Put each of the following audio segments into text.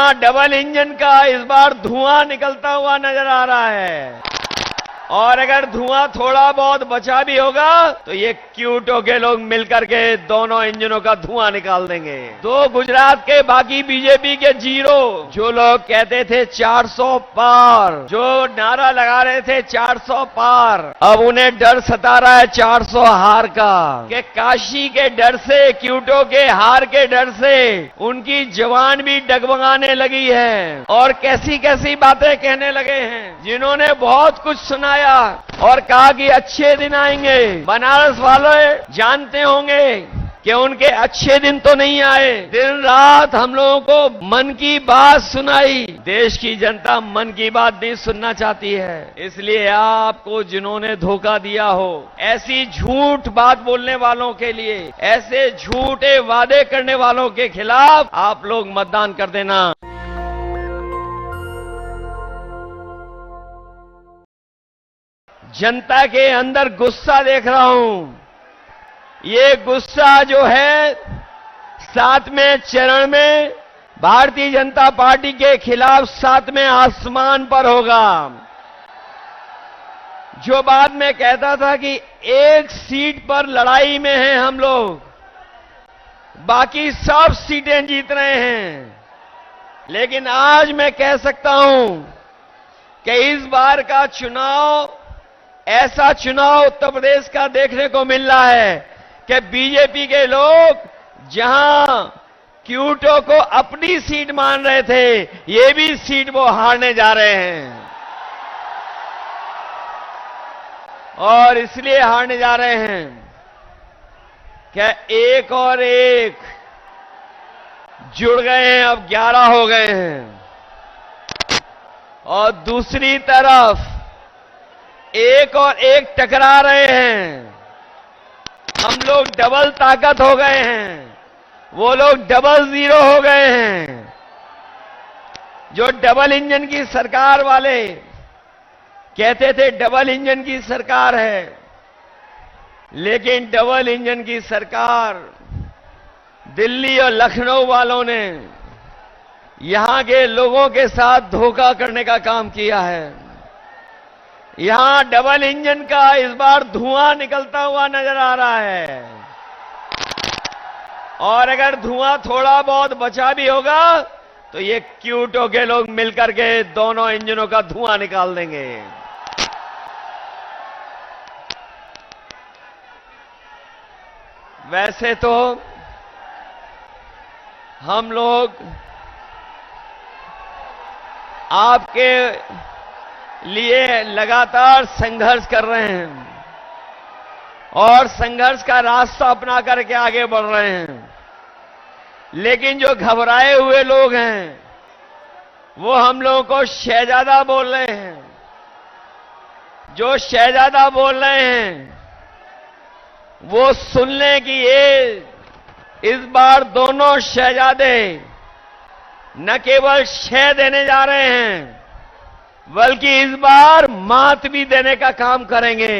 यहां double engine का इस बार धुआं निकलता हुआ नजर आ रहा है, और अगर धुआं थोड़ा बहुत बचा भी होगा तो ये क्यूटो के लोग मिलकर के दोनों इंजनों का धुआं निकाल देंगे। तो गुजरात के बाकी बीजेपी के जीरो, जो लोग कहते थे 400 पार, जो नारा लगा रहे थे 400 पार, अब उन्हें डर सता रहा है 400 हार का, कि काशी के डर से, क्यूटो के हार के डर से उनकी जवान भी डगमगाने लगी है और कैसी कैसी बातें कहने लगे हैं। जिन्होंने बहुत कुछ सुनाया और कहा कि अच्छे दिन आएंगे, बनारस वाले जानते होंगे कि उनके अच्छे दिन तो नहीं आए। दिन रात हम लोगों को मन की बात सुनाई। देश की जनता मन की बात नहीं सुनना चाहती है, इसलिए आपको जिन्होंने धोखा दिया हो, ऐसी झूठ बात बोलने वालों के लिए, ऐसे झूठे वादे करने वालों के खिलाफ आप लोग मतदान कर देना। जनता के अंदर गुस्सा देख रहा हूं। ये गुस्सा जो है 7वें चरण में भारतीय जनता पार्टी के खिलाफ 7वें आसमान पर होगा। जो बात मैं कहता था कि एक सीट पर लड़ाई में हैं हम लोग, बाकी सब सीटें जीत रहे हैं, लेकिन आज मैं कह सकता हूं कि इस बार का चुनाव ऐसा चुनाव उत्तर प्रदेश का देखने को मिल रहा है कि बीजेपी के लोग जहां क्यूटो को अपनी सीट मान रहे थे, ये भी सीट वो हारने जा रहे हैं, और इसलिए हारने जा रहे हैं कि एक और एक जुड़ गए हैं, अब 11 हो गए हैं, और दूसरी तरफ एक और एक टकरा रहे हैं। हम लोग डबल ताकत हो गए हैं, वो लोग डबल जीरो हो गए हैं। जो डबल इंजन की सरकार वाले कहते थे डबल इंजन की सरकार है, लेकिन डबल इंजन की सरकार दिल्ली और लखनऊ वालों ने यहां के लोगों के साथ धोखा करने का काम किया है। यहां डबल इंजन का इस बार धुआं निकलता हुआ नजर आ रहा है, और अगर धुआं थोड़ा बहुत बचा भी होगा तो ये क्यूटो के लोग मिलकर के दोनों इंजनों का धुआं निकाल देंगे। वैसे तो हम लोग आपके लिए लगातार संघर्ष कर रहे हैं और संघर्ष का रास्ता अपना करके आगे बढ़ रहे हैं, लेकिन जो घबराए हुए लोग हैं वो हम लोगों को शहजादा बोल रहे हैं। जो शहजादा बोल रहे हैं वो सुन लें कि ये इस बार दोनों शहजादे न केवल शह देने जा रहे हैं, बल्कि इस बार मात भी देने का काम करेंगे।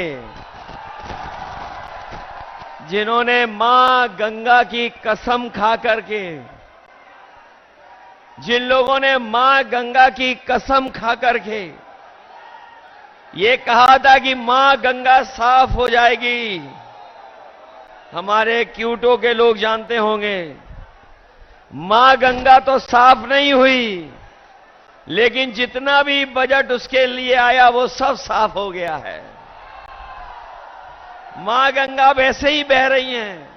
जिन्होंने मां गंगा की कसम खा करके, जिन लोगों ने मां गंगा की कसम खा करके ये कहा था कि मां गंगा साफ हो जाएगी, हमारे क्यूटो के लोग जानते होंगे मां गंगा तो साफ नहीं हुई, लेकिन जितना भी बजट उसके लिए आया वो सब साफ हो गया है। मां गंगा वैसे ही बह रही हैं,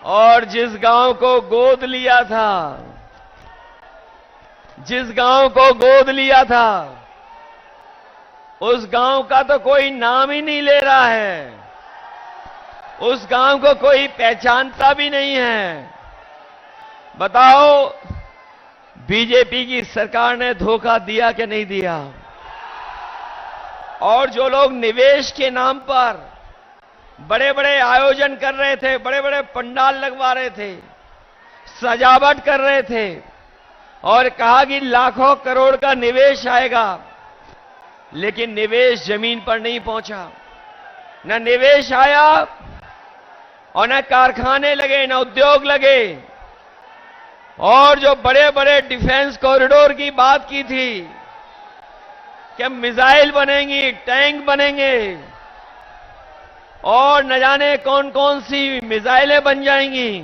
और जिस गांव को गोद लिया था, जिस गांव को गोद लिया था, उस गांव का तो कोई नाम ही नहीं ले रहा है, उस गांव को कोई पहचानता भी नहीं है। बताओ बीजेपी की सरकार ने धोखा दिया कि नहीं दिया? और जो लोग निवेश के नाम पर बड़े बड़े आयोजन कर रहे थे, बड़े बड़े पंडाल लगवा रहे थे, सजावट कर रहे थे और कहा कि लाखों करोड़ का निवेश आएगा, लेकिन निवेश जमीन पर नहीं पहुंचा। न निवेश आया और न कारखाने लगे, न उद्योग लगे। और जो बड़े बड़े डिफेंस कॉरिडोर की बात की थी कि मिसाइल बनेंगी, टैंक बनेंगे और न जाने कौन कौन सी मिसाइलें बन जाएंगी,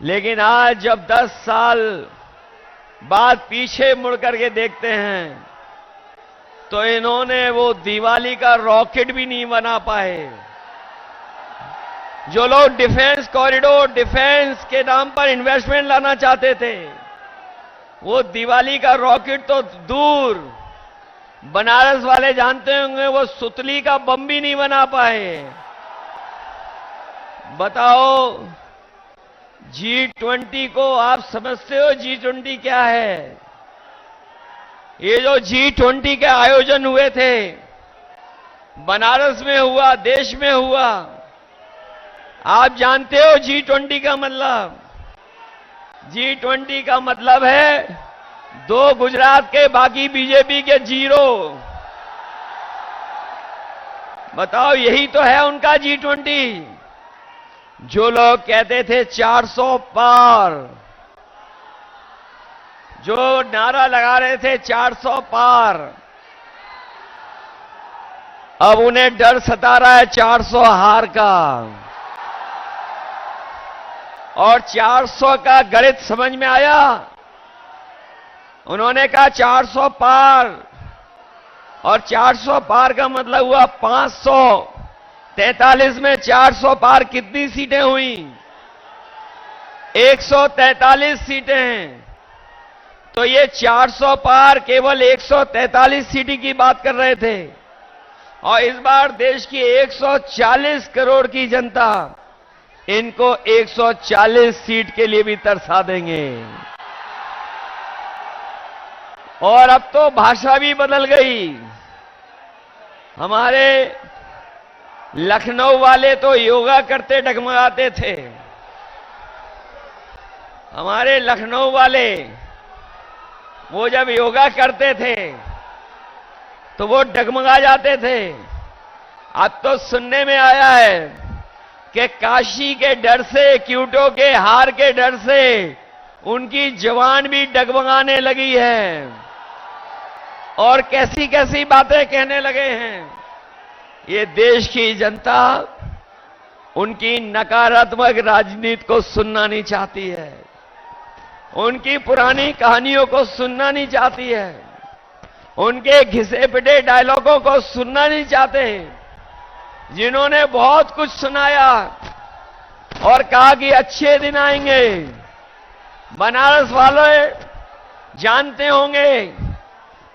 लेकिन आज जब 10 साल बाद पीछे मुड़ करके देखते हैं तो इन्होंने वो दिवाली का रॉकेट भी नहीं बना पाए। जो लोग डिफेंस कॉरिडोर, डिफेंस के नाम पर इन्वेस्टमेंट लाना चाहते थे, वो दिवाली का रॉकेट तो दूर, बनारस वाले जानते होंगे वो सुतली का बम भी नहीं बना पाए। बताओ, G20 को आप समझते हो G20 क्या है? ये जो G20 के आयोजन हुए थे, बनारस में हुआ, देश में हुआ, आप जानते हो G20 का मतलब? G20 का मतलब है 2 गुजरात के, बाकी बीजेपी के 0। बताओ, यही तो है उनका G20। जो लोग कहते थे 400 पार, जो नारा लगा रहे थे 400 पार, अब उन्हें डर सता रहा है 400 हार का। और 400 का गणित समझ में आया। उन्होंने कहा 400 पार, और 400 पार का मतलब हुआ 543 में 400 पार कितनी सीटें हुई? 143 सीटें हैं। तो ये 400 पार केवल 143 सीटें की बात कर रहे थे, और इस बार देश की 140 करोड़ की जनता इनको 140 सीट के लिए भी तरसा देंगे। और अब तो भाषा भी बदल गई। हमारे लखनऊ वाले तो योगा करते डगमगाते थे। हमारे लखनऊ वाले वो जब योगा करते थे तो वो डगमगा जाते थे। अब तो सुनने में आया है कि काशी के डर से, क्यूटो के हार के डर से उनकी जवान भी डगमगाने लगी है, और कैसी कैसी बातें कहने लगे हैं। ये देश की जनता उनकी नकारात्मक राजनीति को सुनना नहीं चाहती है, उनकी पुरानी कहानियों को सुनना नहीं चाहती है, उनके घिसे पिटे डायलॉगों को सुनना नहीं चाहते, जिन्होंने बहुत कुछ सुनाया और कहा कि अच्छे दिन आएंगे। बनारस वाले जानते होंगे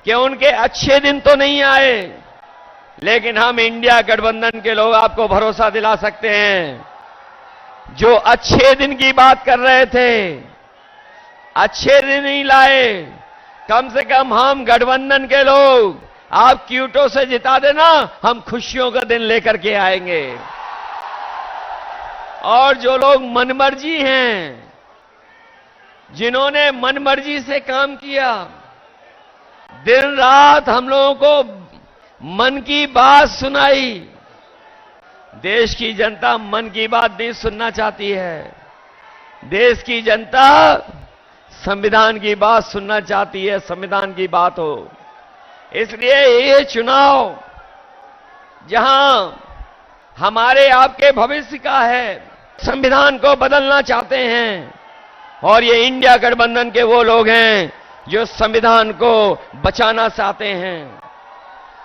कि उनके अच्छे दिन तो नहीं आए, लेकिन हम इंडिया गठबंधन के लोग आपको भरोसा दिला सकते हैं, जो अच्छे दिन की बात कर रहे थे, अच्छे दिन नहीं लाए। कम से कम हम गठबंधन के लोग, आप क्यूटो से जिता देना, हम खुशियों का दिन लेकर के आएंगे। और जो लोग मनमर्जी हैं, जिन्होंने मनमर्जी से काम किया, दिन रात हम लोगों को मन की बात सुनाई, देश की जनता मन की बात नहीं सुनना चाहती है। देश की जनता संविधान की बात सुनना चाहती है, संविधान की बात हो। इसलिए ये चुनाव जहां हमारे आपके भविष्य का है, संविधान को बदलना चाहते हैं, और ये इंडिया गठबंधन के वो लोग हैं जो संविधान को बचाना चाहते हैं।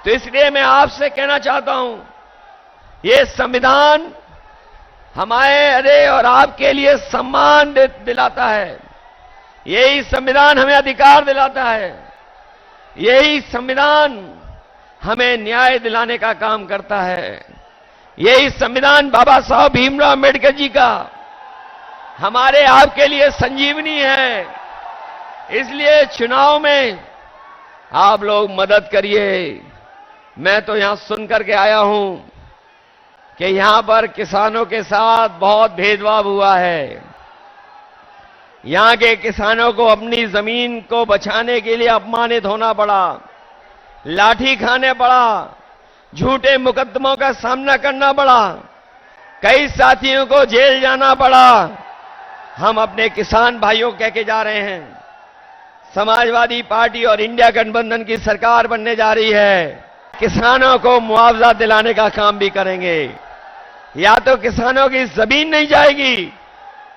तो इसलिए मैं आपसे कहना चाहता हूं, ये संविधान हमारे और आपके लिए सम्मान दिलाता है, यही संविधान हमें अधिकार दिलाता है, यही संविधान हमें न्याय दिलाने का काम करता है, यही संविधान बाबा साहब भीमराव अम्बेडकर जी का हमारे आपके लिए संजीवनी है। इसलिए चुनाव में आप लोग मदद करिए। मैं तो यहां सुन करके आया हूं कि यहां पर किसानों के साथ बहुत भेदभाव हुआ है। यहां के किसानों को अपनी जमीन को बचाने के लिए अपमानित होना पड़ा, लाठी खाने पड़ा, झूठे मुकदमों का सामना करना पड़ा, कई साथियों को जेल जाना पड़ा। हम अपने किसान भाइयों कह के जा रहे हैं, समाजवादी पार्टी और इंडिया गठबंधन की सरकार बनने जा रही है। किसानों को मुआवजा दिलाने का काम भी करेंगे। या तो किसानों की जमीन नहीं जाएगी,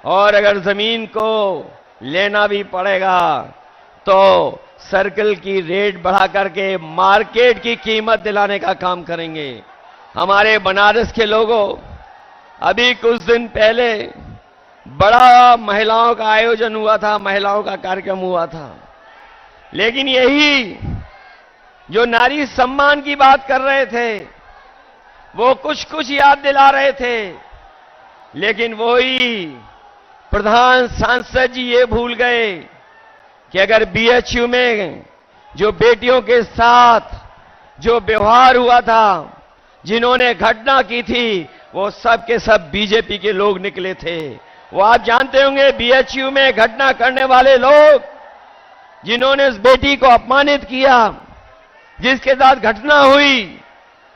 और अगर जमीन को लेना भी पड़ेगा तो सर्कल की रेट बढ़ा करके मार्केट की कीमत दिलाने का काम करेंगे। हमारे बनारस के लोगों, अभी कुछ दिन पहले बड़ा महिलाओं का आयोजन हुआ था, महिलाओं का कार्यक्रम हुआ था, लेकिन यही जो नारी सम्मान की बात कर रहे थे, वो कुछ कुछ याद दिला रहे थे, लेकिन वही प्रधान सांसद जी ये भूल गए कि अगर बीएचयू में जो बेटियों के साथ जो व्यवहार हुआ था, जिन्होंने घटना की थी, वो सब के सब बीजेपी के लोग निकले थे। वो आप जानते होंगे, बीएचयू में घटना करने वाले लोग, जिन्होंने उस बेटी को अपमानित किया, जिसके साथ घटना हुई,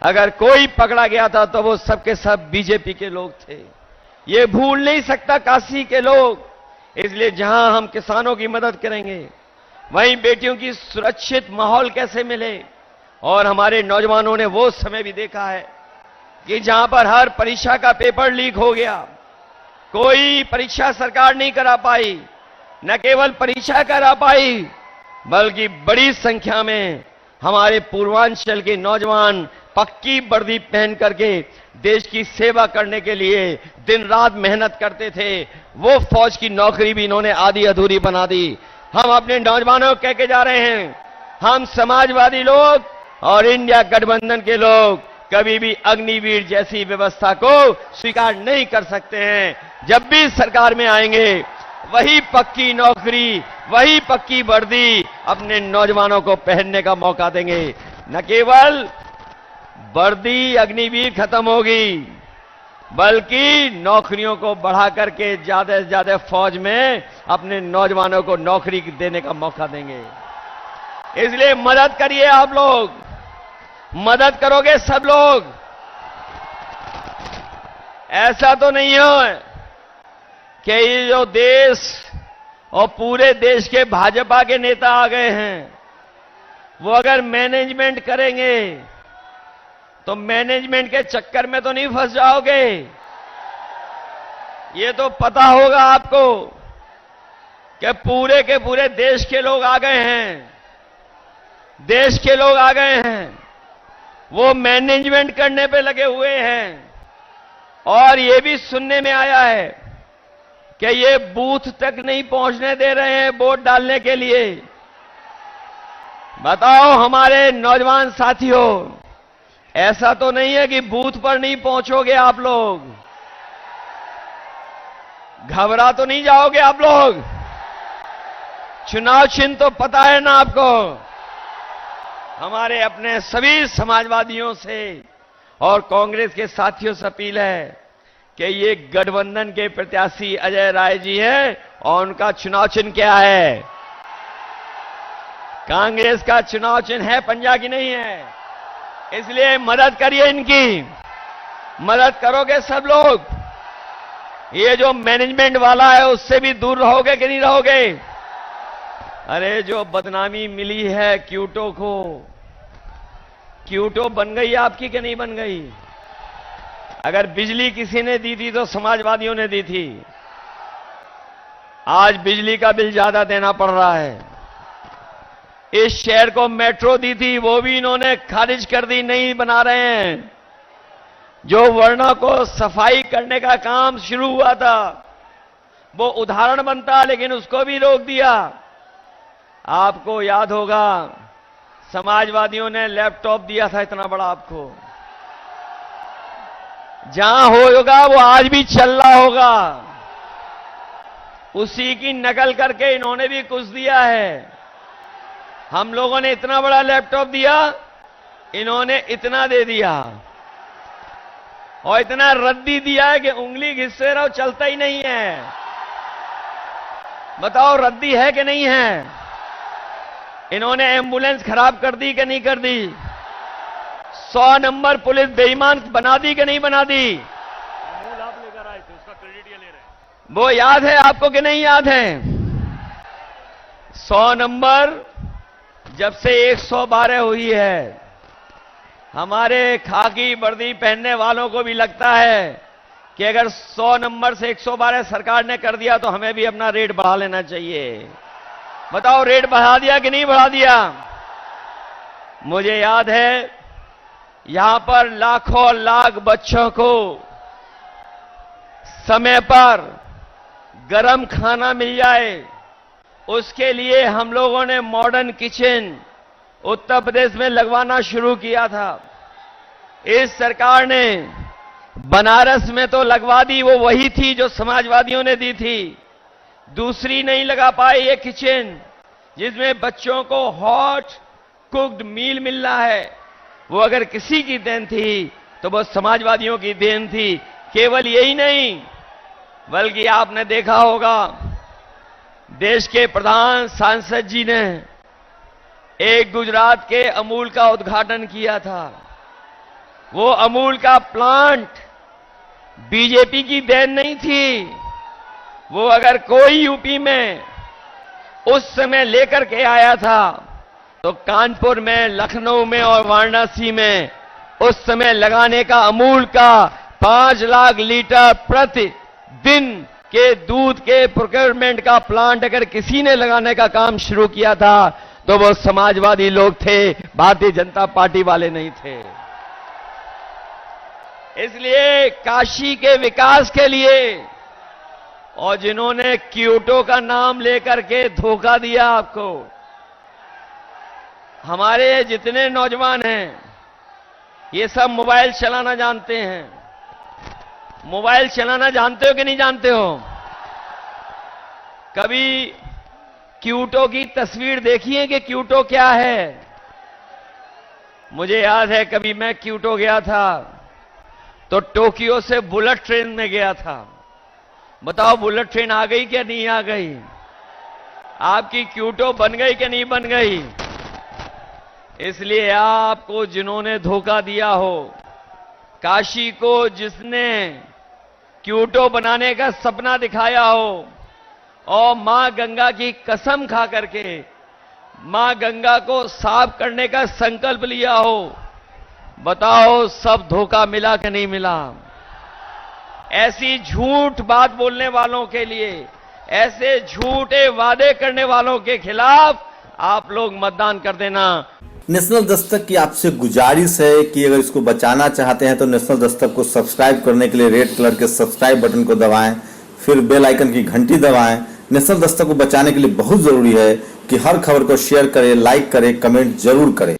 अगर कोई पकड़ा गया था तो वो सब के सब बीजेपी के लोग थे। ये भूल नहीं सकता काशी के लोग। इसलिए जहां हम किसानों की मदद करेंगे, वहीं बेटियों की सुरक्षित माहौल कैसे मिले। और हमारे नौजवानों ने वो समय भी देखा है कि जहां पर हर परीक्षा का पेपर लीक हो गया, कोई परीक्षा सरकार नहीं करा पाई, न केवल परीक्षा करा पाई, बल्कि बड़ी संख्या में हमारे पूर्वांचल के नौजवान पक्की वर्दी पहन करके देश की सेवा करने के लिए दिन रात मेहनत करते थे। वो फौज की नौकरी भी इन्होंने आधी अधूरी बना दी। हम अपने नौजवानों को कह के जा रहे हैं, हम समाजवादी लोग और इंडिया गठबंधन के लोग कभी भी अग्निवीर जैसी व्यवस्था को स्वीकार नहीं कर सकते हैं। जब भी सरकार में आएंगे, वही पक्की नौकरी, वही पक्की वर्दी अपने नौजवानों को पहनने का मौका देंगे। न केवल वर्दी अग्निवीर खत्म होगी, बल्कि नौकरियों को बढ़ा करके ज्यादा से ज्यादा फौज में अपने नौजवानों को नौकरी देने का मौका देंगे। इसलिए मदद करिए आप लोग, मदद करोगे सब लोग। ऐसा तो नहीं हो कि ये जो देश और पूरे देश के भाजपा के नेता आ गए हैं, वो अगर मैनेजमेंट करेंगे तो मैनेजमेंट के चक्कर में तो नहीं फंस जाओगे। ये तो पता होगा आपको कि पूरे के पूरे देश के लोग आ गए हैं, देश के लोग आ गए हैं, वो मैनेजमेंट करने पे लगे हुए हैं। और ये भी सुनने में आया है कि ये बूथ तक नहीं पहुंचने दे रहे हैं वोट डालने के लिए। बताओ हमारे नौजवान साथियों, ऐसा तो नहीं है कि बूथ पर नहीं पहुंचोगे आप लोग? घबरा तो नहीं जाओगे आप लोग? चुनाव चिन्ह तो पता है ना आपको? हमारे अपने सभी समाजवादियों से और कांग्रेस के साथियों से अपील है कि ये गठबंधन के प्रत्याशी अजय राय जी हैं और उनका चुनाव चिन्ह क्या है? कांग्रेस का चुनाव चिन्ह है, पंजा की नहीं है। इसलिए मदद करिए, इनकी मदद करोगे सब लोग। ये जो मैनेजमेंट वाला है उससे भी दूर रहोगे कि नहीं रहोगे? अरे जो बदनामी मिली है क्यूटो को, क्यूटो बन गई आपकी कि नहीं बन गई? अगर बिजली किसी ने दी थी तो समाजवादियों ने दी थी। आज बिजली का बिल ज्यादा देना पड़ रहा है। इस शहर को मेट्रो दी थी, वो भी इन्होंने खारिज कर दी, नहीं बना रहे हैं। जो वर्णों को सफाई करने का काम शुरू हुआ था, वो उदाहरण बनता, लेकिन उसको भी रोक दिया। आपको याद होगा, समाजवादियों ने लैपटॉप दिया था इतना बड़ा आपको। जहां होगा वो आज भी चल रहा होगा। उसी की नकल करके इन्होंने भी कुछ दिया है। हम लोगों ने इतना बड़ा लैपटॉप दिया, इन्होंने इतना दे दिया, और इतना रद्दी दिया है कि उंगली घिससे रहो, चलता ही नहीं है। बताओ रद्दी है कि नहीं है? इन्होंने एम्बुलेंस खराब कर दी कि नहीं कर दी? 100 नंबर पुलिस बेईमान बना दी कि नहीं बना दी? मूल आप लेकर आए थे, उसका क्रेडिट ये ले रहे हैं। वो याद है आपको कि नहीं याद है? 100 नंबर जब से 112 हुई है, हमारे खाकी वर्दी पहनने वालों को भी लगता है कि अगर 100 नंबर से 112 सरकार ने कर दिया तो हमें भी अपना रेट बढ़ा लेना चाहिए। बताओ, रेट बढ़ा दिया कि नहीं बढ़ा दिया? मुझे याद है यहां पर लाखों लाख बच्चों को समय पर गरम खाना मिल जाए, उसके लिए हम लोगों ने मॉडर्न किचन उत्तर प्रदेश में लगवाना शुरू किया था। इस सरकार ने बनारस में तो लगवा दी, वो वही थी जो समाजवादियों ने दी थी। दूसरी नहीं लगा पाए ये किचन जिसमें बच्चों को हॉट कुक्ड मील मिल रहा है। वो अगर किसी की देन थी तो वो समाजवादियों की देन थी। केवल यही नहीं, बल्कि आपने देखा होगा देश के प्रधान सांसद जी ने एक गुजरात के अमूल का उद्घाटन किया था। वो अमूल का प्लांट बीजेपी की देन नहीं थी। वो अगर कोई यूपी में उस समय लेकर के आया था तो कानपुर में, लखनऊ में और वाराणसी में उस समय लगाने का अमूल का 5 लाख लीटर प्रति दिन के दूध के प्रोक्योरमेंट का प्लांट अगर किसी ने लगाने का काम शुरू किया था तो वो समाजवादी लोग थे, भारतीय जनता पार्टी वाले नहीं थे। इसलिए काशी के विकास के लिए और जिन्होंने क्योटो का नाम लेकर के धोखा दिया आपको, हमारे जितने नौजवान हैं ये सब मोबाइल चलाना जानते हैं। मोबाइल चलाना जानते हो कि नहीं जानते हो? कभी क्योटो की तस्वीर देखी है कि क्योटो क्या है? मुझे याद है कभी मैं क्योटो गया था तो टोक्यो से बुलेट ट्रेन में गया था। बताओ, बुलेट ट्रेन आ गई क्या नहीं आ गई? आपकी क्योटो बन गई कि नहीं बन गई? इसलिए आपको जिन्होंने धोखा दिया हो, काशी को जिसने क्योटो बनाने का सपना दिखाया हो और मां गंगा की कसम खा करके मां गंगा को साफ करने का संकल्प लिया हो, बताओ सब धोखा मिला कि नहीं मिला? ऐसी झूठ बात बोलने वालों के लिए, ऐसे झूठे वादे करने वालों के खिलाफ आप लोग मतदान कर देना। नेशनल दस्तक की आपसे गुजारिश है कि अगर इसको बचाना चाहते हैं तो नेशनल दस्तक को सब्सक्राइब करने के लिए रेड कलर के सब्सक्राइब बटन को दबाएं, फिर बेल आइकन की घंटी दबाएं। नेशनल दस्तक को बचाने के लिए बहुत जरूरी है कि हर खबर को शेयर करें, लाइक करें, कमेंट जरूर करें।